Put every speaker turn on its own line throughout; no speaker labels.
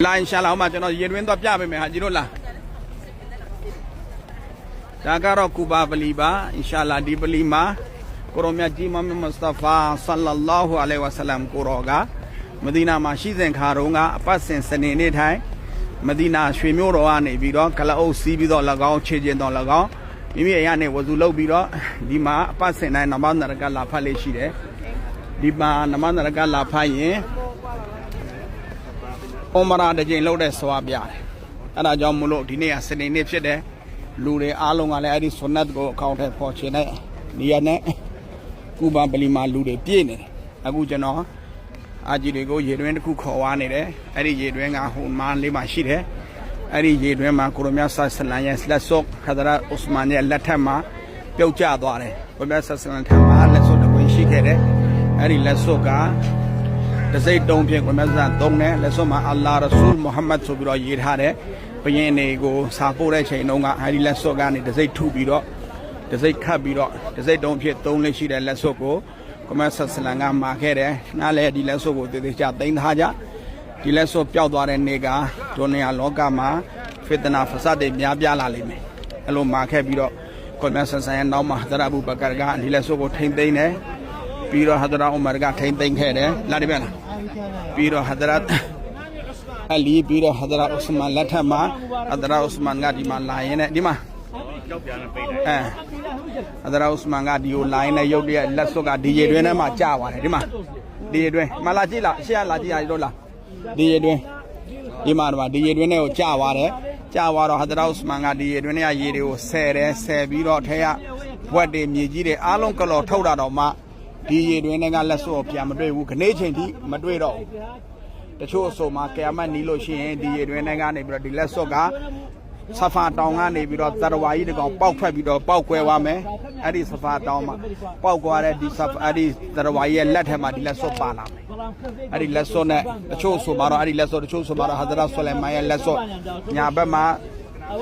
လာအင်ရှာလာမှာကျွန်တော်ရေတွင်းတော့ပြပေးမယ်ဟာကြီးတို့လားဒါကတော့ကူဘာပလီပါအင်ရှာလာဒီပလီမှာကိုရောမြတ်ကြီးမမစတဖာဆလ္လာလာဟူအလိုင်ဝါဆလမ်ကိုရောကမဒီနာမှာရှိစဉ်ခါတုန်းကအပတ်စဉ်စနေနေ့ထိုင်မဒီနာရွှေမြို့တော်ကနေပြီးတော့ကလအုပ်စီးပြီးတော့၎င်းခြေကျင်တော်၎င်းမိမိအရာနဲ့ဝဇူလုပ်ပြီးတော့ဒီမှာအပတ်စဉ်တိုင်းနမနရကလာဖတ်လေးရှိတယ်ဒီမှာနမနရကလာဖတ်ရင်အမရာတကြိမ်လောက်တဲ့ဆွာပြတယ်အဲ့ဒါကြောင့်မလို့ဒီနေ့ကစနေနေ့ဖြစ်တယ်လူတွေအားလုံးကလည်းအဲ့ဒီဆွန်နတ်ကိုအကောင့်ထဲပေါ်ချင်တဲ့နေရာနဲ့ကူဘာပလီမှာလူတွေပြည့်နေတယ်အခုကျွန်တော်အာကြီးတွေကိုရေတွင်းတစ်ခုခေါ်ဝါနေတယ်အဲ့ဒီရေတွင်းကဟိုမန်းလေးမှာရှိတယ်အဲ့ဒီရေတွင်းမှာကိုရမြတ်ဆဆလန်ရဲ့လက်ဆုပ်ခဒရာဥစမန်ရဲ့လက်ထက်မှာပြုတ်ကျသွားတယ်ကိုရမြတ်ဆဆလန်ထက်မှာလက်ဆုပ်တစ်ခွင်ရှိခဲ့တယ်အဲ့ဒီလက်ဆုပ်ကတစိတ်တုံးဖြင့်ကိုမြတ်ဆန်သုံးတယ်လက်စွပ်မှာအလ္လာဟ်ရဆူလ်မုဟမ္မဒ်ဆိုပြီးတော့ရေးထားတယ်ဘုရင်တွေကိုစာပို့တဲ့ချိန်တုန်းကအဲဒီလက်စွပ်ကနေတစိတ်ထုပြီးတော့တစိတ်ခတ်ပြီးတော့တစိတ်တုံးဖြင့်သုံးလေးရှိတဲ့လက်စွပ်ကိုကိုမြတ်ဆလန်ကမှာခဲ့တယ်နားလဲဒီလက်စွပ်ကိုတည်တည်ချသိမ်းထားကြဒီလက်စွပ်ပျောက်သွားတဲ့နေ့ကဒုနီယာလောကမှာဖစ်တနာဖဆတ်တွေများပြားလာလိမ့်မယ်အဲ့လိုမှာခဲ့ပြီးတော့ကိုမြတ်ဆန်ရဲ့နောက်မှာဟဒရာအဘူဘကာကဒီလက်စွပ်ကိုထိမ့်သိမ်းတယ်ပြီးတော့ဟဒရာဥမာကထိမ့်သိမ်းခဲ့တယ်လာတယ်ဗျာပြီးတော့ဟဒရာအလီပြီးတော့ဟဒရာဥစမန်လက်ထက်မှာဟဒရာဥစမန်ကဒီမှာလာရင်နဲ့ဒီမှာရောက်ပြန်ပိတ်တယ်ဟဒရာဥစမန်ကဒီကိုလာရင်နဲ့ရုပ်တရက်လက်စွပ်ကဒီရေတွင်းထဲမှာကျသွားတယ်ဒီမှာဒီရေတွင်းမလာကြည့်လားရှေ့ကလာကြည့်ရတော့လားဒီရေတွင်းဒီမှာတော့ဒီရေတွင်းထဲကိုကျသွားတယ်ကျသွားတော့ဟဒရာဥစမန်ကဒီရေတွင်းထဲကရေတွေကိုဆယ်တယ်ဆယ်ပြီးတော့ထဲကဘွက်တွေမြေကြီးတွေအားလုံးကလော်ထုတ်တာတော့မှဒီရေတွင်းကလက်စွပ်ပြန်မတွေ့ဘူးခနေ့ချိန်ထိမတွေ့တော့ဘူးတချို့အဆိုမှာကယာမတ်နီးလို့ရှိရင်ဒီရေတွင်းကနေပြီးတော့ဒီလက်စွပ်ကဆဖာတောင်ကနေပြီးတော့သရဝါကြီးတကောင်ပေါက်ထွက်ပြီးတော့ပေါက်ကွဲသွားမယ်အဲ့ဒီဆဖာတောင်မှာပေါက်ကွာတဲ့ဒီအဲ့ဒီသရဝါကြီးရဲ့လက်ထက်မှာဒီလက်စွပ်ပါလာမယ်အဲ့ဒီလက်စွပ်နဲ့တချို့ဆိုမှာတော့အဲ့ဒီလက်စွပ်တချို့ဆိုမှာတော့ဟဒရာဆူလိုင်မန်ရဲ့လက်စွပ်ညာဘက်မှာ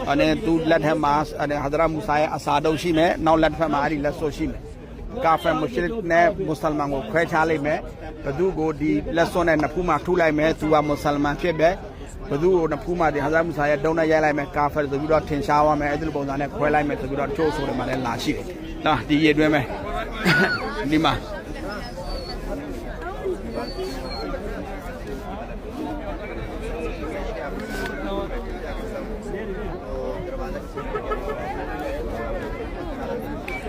အဲ့ဒီသူလက်ထက်မှာအဲ့ဒီဟဒရာမူဆာရဲ့အစာတုပ်ရှိမယ်နောက်လက်ထက်မှာအဲ့ဒီလက်စွပ်ရှိမယ်ကာဖာမုရှရစ်နဲ့မွတ်စလမန်ကိုခွဲခြားလိုက်မယ်ဘသူကိုဒီလက်စွပ်နဲ့နှစ်ဖူးမှာထုလိုက်မယ်သူကမွတ်စလမန်ဖြစ်ပဲဘသူကိုနှစ်ဖူးမှာဒီဟာဇာမူဆာရဲ့တုံးနဲ့ရိုက်လိုက်မယ်ကာဖာဆိုပြီးတော့ထင်ရှားသွားမယ်အဲ့ဒီလိုပုံစံနဲ့ခွဲလိုက်မယ်ဆိုပြီးတော့တချို့ဆိုတယ်မှာလည်းလာရှိတယ်နော်ဒီရေတွင်းမယ်ဒီမှာ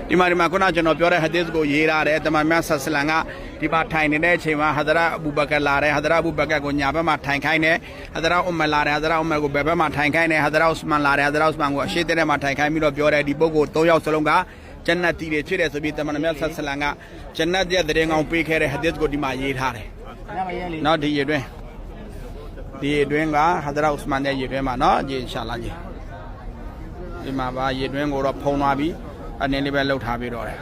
ဒီမှာခုနကျွန်တော်ပြောတဲ့ဟဒီသ်ကိုရေးထားတယ်တမန်မြတ်ဆဆလန်ကဒီမှာထိုင်နေတဲ့အချိန်မှာဟဒရာအဘူဘကာလာတယ်ဟဒရာအဘူဘကာကိုညာဘက်မှာထိုင်ခိုင်းတယ်ဟဒရာအူမလာတယ်ဟဒရာအူမကိုဘယ်ဘက်မှာထိုင်ခိုင်းတယ်ဟဒရာဥစမန်လာတယ်ဟဒရာဥစမန်ကိုအရှိတဲ့မှာထိုင်ခိုင်းပြီးတော့ပြောတယ်ဒီပုဂ္ဂိုလ်၃ယောက်စလုံးကဂျန်နတ်တီတွေဖြစ်တယ်ဆိုပြီးတမန်မြတ်ဆဆလန်ကဂျန်နတ်ရဲ့တရင်ကောင်ပေးခဲ့တဲ့ဟဒီသ်ကိုဒီမှာရေးထားတယ်နော်ဒီရေတွင်းကဟဒရာဥစမန်ရဲ့ရေတွင်းမှာနော်အင်ရှာလာကြီးဒီမှာပါရေတွင်းကိုတော့ဖုံးသွားပြီးအနေလေးပဲလှုပ်ထားပြီးတော့တယ်